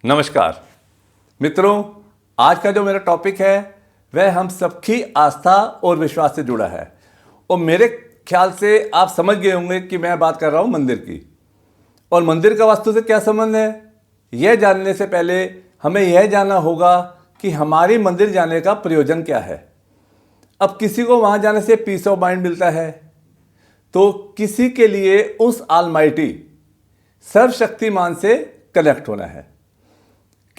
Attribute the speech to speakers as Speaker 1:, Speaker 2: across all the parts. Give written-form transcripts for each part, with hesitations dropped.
Speaker 1: नमस्कार मित्रों, आज का जो मेरा टॉपिक है वह हम सबकी आस्था और विश्वास से जुड़ा है। और मेरे ख्याल से आप समझ गए होंगे कि मैं बात कर रहा हूं मंदिर की। और मंदिर का वास्तु से क्या संबंध है, यह जानने से पहले हमें यह जानना होगा कि हमारी मंदिर जाने का प्रयोजन क्या है। अब किसी को वहां जाने से पीस ऑफ माइंड मिलता है, तो किसी के लिए उस ऑलमाइटी सर्वशक्तिमान से कनेक्ट होना है,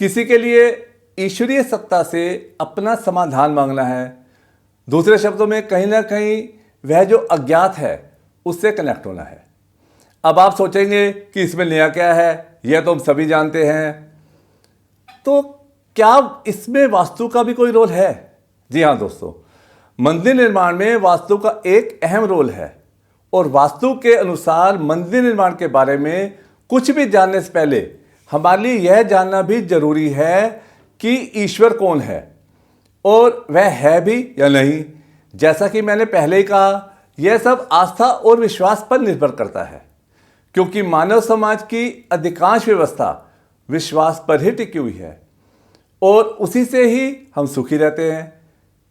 Speaker 1: किसी के लिए ईश्वरीय सत्ता से अपना समाधान मांगना है। दूसरे शब्दों में कहीं ना कहीं वह जो अज्ञात है उससे कनेक्ट होना है। अब आप सोचेंगे कि इसमें नया क्या है, यह तो हम सभी जानते हैं, तो क्या इसमें वास्तु का भी कोई रोल है? जी हाँ दोस्तों, मंदिर निर्माण में वास्तु का एक अहम रोल है। और वास्तु के अनुसार मंदिर निर्माण के बारे में कुछ भी जानने से पहले हमारे लिए यह जानना भी जरूरी है कि ईश्वर कौन है और वह है भी या नहीं। जैसा कि मैंने पहले ही कहा, यह सब आस्था और विश्वास पर निर्भर करता है, क्योंकि मानव समाज की अधिकांश व्यवस्था विश्वास पर ही टिकी हुई है और उसी से ही हम सुखी रहते हैं।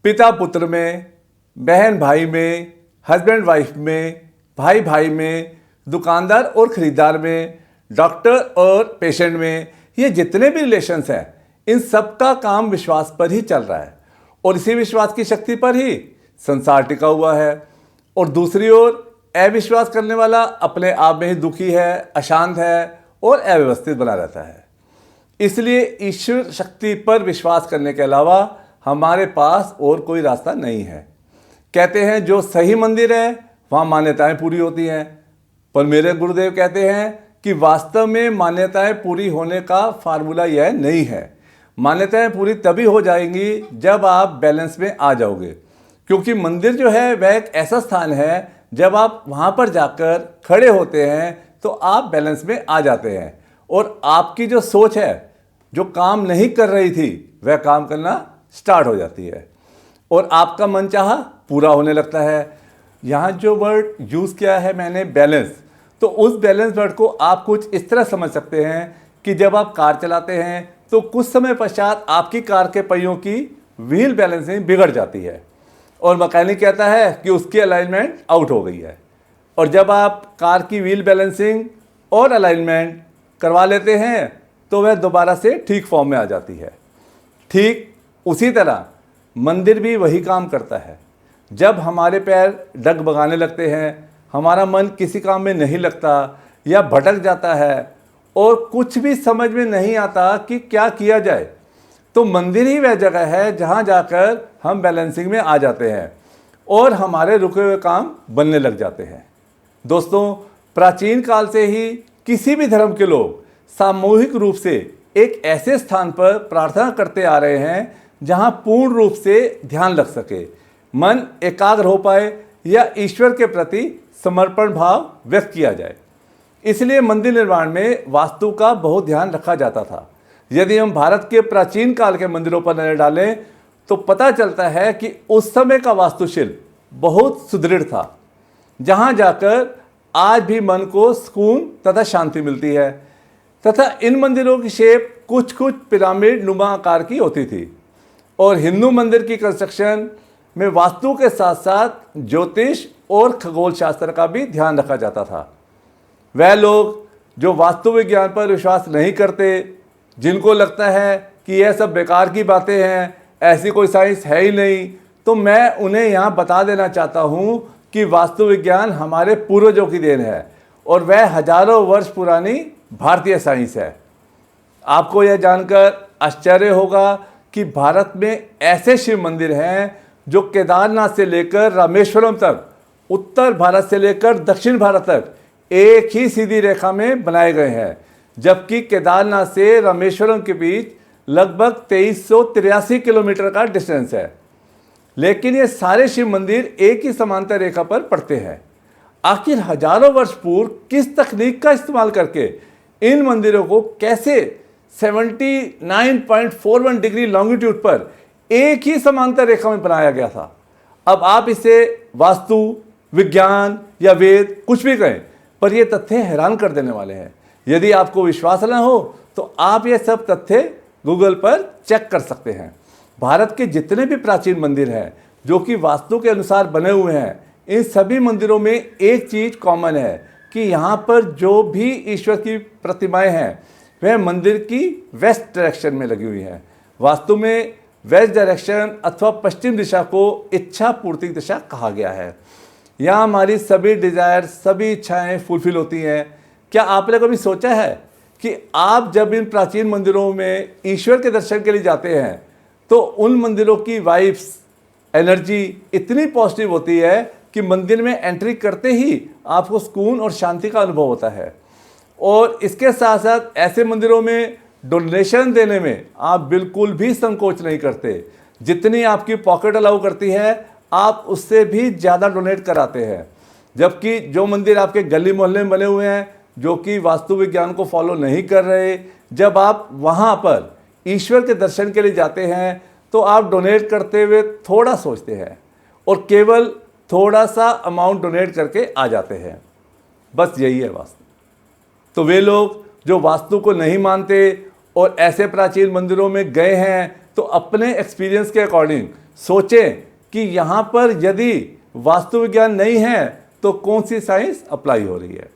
Speaker 1: पिता पुत्र में, बहन भाई में, हस्बैंड वाइफ में, भाई भाई में, दुकानदार और खरीदार में, डॉक्टर और पेशेंट में, ये जितने भी रिलेशंस हैं, इन सब का काम विश्वास पर ही चल रहा है और इसी विश्वास की शक्ति पर ही संसार टिका हुआ है। और दूसरी ओर अविश्वास करने वाला अपने आप में ही दुखी है, अशांत है और अव्यवस्थित बना रहता है। इसलिए ईश्वर शक्ति पर विश्वास करने के अलावा हमारे पास और कोई रास्ता नहीं है। कहते हैं जो सही मंदिर है वहाँ मान्यताएं पूरी होती हैं, पर मेरे गुरुदेव कहते हैं कि वास्तव में मान्यताएं पूरी होने का फार्मूला यह नहीं है। मान्यताएं पूरी तभी हो जाएंगी जब आप बैलेंस में आ जाओगे, क्योंकि मंदिर जो है वह एक ऐसा स्थान है जब आप वहाँ पर जाकर खड़े होते हैं तो आप बैलेंस में आ जाते हैं और आपकी जो सोच है, जो काम नहीं कर रही थी, वह काम करना स्टार्ट हो जाती है और आपका मनचाहा पूरा होने लगता है। यहाँ जो वर्ड यूज़ किया है मैंने, बैलेंस, तो उस बैलेंस वर्ड को आप कुछ इस तरह समझ सकते हैं कि जब आप कार चलाते हैं तो कुछ समय पश्चात आपकी कार के पहियों की व्हील बैलेंसिंग बिगड़ जाती है और मैकेनिक कहता है कि उसकी अलाइनमेंट आउट हो गई है। और जब आप कार की व्हील बैलेंसिंग और अलाइनमेंट करवा लेते हैं तो वह दोबारा से ठीक फॉर्म में आ जाती है। ठीक उसी तरह मंदिर भी वही काम करता है। जब हमारे पैर डगमगाने लगते हैं, हमारा मन किसी काम में नहीं लगता या भटक जाता है और कुछ भी समझ में नहीं आता कि क्या किया जाए, तो मंदिर ही वह जगह है जहां जाकर हम बैलेंसिंग में आ जाते हैं और हमारे रुके हुए काम बनने लग जाते हैं। दोस्तों, प्राचीन काल से ही किसी भी धर्म के लोग सामूहिक रूप से एक ऐसे स्थान पर प्रार्थना करते आ रहे हैं जहां पूर्ण रूप से ध्यान लग सके, मन एकाग्र हो पाए या ईश्वर के प्रति समर्पण भाव व्यक्त किया जाए। इसलिए मंदिर निर्माण में वास्तु का बहुत ध्यान रखा जाता था। यदि हम भारत के प्राचीन काल के मंदिरों पर नजर डालें तो पता चलता है कि उस समय का वास्तुशिल्प बहुत सुदृढ़ था, जहां जाकर आज भी मन को सुकून तथा शांति मिलती है। तथा इन मंदिरों की शेप कुछ कुछ पिरामिड नुमा आकार की होती थी। और हिंदू मंदिर की कंस्ट्रक्शन में वास्तु के साथ साथ ज्योतिष और खगोल शास्त्र का भी ध्यान रखा जाता था। वह लोग जो वास्तु विज्ञान पर विश्वास नहीं करते, जिनको लगता है कि यह सब बेकार की बातें हैं, ऐसी कोई साइंस है ही नहीं, तो मैं उन्हें यहाँ बता देना चाहता हूँ कि वास्तु विज्ञान हमारे पूर्वजों की देन है और वह हजारों वर्ष पुरानी भारतीय साइंस है। आपको यह जानकर आश्चर्य होगा कि भारत में ऐसे शिव मंदिर हैं जो केदारनाथ से लेकर रामेश्वरम तक, उत्तर भारत से लेकर दक्षिण भारत तक एक ही सीधी रेखा में बनाए गए हैं, जबकि केदारनाथ से रामेश्वरम के बीच लगभग 2383 किलोमीटर का डिस्टेंस है। लेकिन ये सारे शिव मंदिर एक ही समांतर रेखा पर पड़ते हैं। आखिर हजारों वर्ष पूर्व किस तकनीक का इस्तेमाल करके इन मंदिरों को कैसे 79.41 डिग्री लॉन्गिट्यूड पर एक ही समांतर रेखा में बनाया गया था? अब आप इसे वास्तु विज्ञान या वेद, कुछ भी कहें, पर ये तथ्य हैरान कर देने वाले हैं। यदि आपको विश्वास न हो तो आप ये सब तथ्य गूगल पर चेक कर सकते हैं। भारत के जितने भी प्राचीन मंदिर हैं जो कि वास्तु के अनुसार बने हुए हैं, इन सभी मंदिरों में एक चीज़ कॉमन है कि यहाँ पर जो भी ईश्वर की प्रतिमाएं हैं वह मंदिर की वेस्ट डायरेक्शन में लगी हुई हैं। वास्तु में वेस्ट डायरेक्शन अथवा पश्चिम दिशा को इच्छा पूर्ति दिशा कहा गया है। यहाँ हमारी सभी डिज़ायर, सभी इच्छाएं फुलफिल होती हैं। क्या आपने कभी सोचा है कि आप जब इन प्राचीन मंदिरों में ईश्वर के दर्शन के लिए जाते हैं तो उन मंदिरों की वाइब्स, एनर्जी इतनी पॉजिटिव होती है कि मंदिर में एंट्री करते ही आपको सुकून और शांति का अनुभव होता है। और इसके साथ साथ ऐसे मंदिरों में डोनेशन देने में आप बिल्कुल भी संकोच नहीं करते। जितनी आपकी पॉकेट अलाउ करती है आप उससे भी ज़्यादा डोनेट कराते हैं। जबकि जो मंदिर आपके गली मोहल्ले में बने हुए हैं, जो कि वास्तु विज्ञान को फॉलो नहीं कर रहे, जब आप वहाँ पर ईश्वर के दर्शन के लिए जाते हैं तो आप डोनेट करते हुए थोड़ा सोचते हैं और केवल थोड़ा सा अमाउंट डोनेट करके आ जाते हैं। बस यही है वास्तु। तो वे लोग जो वास्तु को नहीं मानते और ऐसे प्राचीन मंदिरों में गए हैं तो अपने एक्सपीरियंस के अकॉर्डिंग सोचें कि यहाँ पर यदि वास्तु विज्ञान नहीं है तो कौन सी साइंस अप्लाई हो रही है।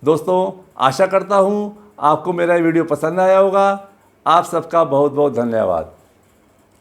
Speaker 1: दोस्तों, आशा करता हूँ आपको मेरा वीडियो पसंद आया होगा। आप सबका बहुत बहुत धन्यवाद।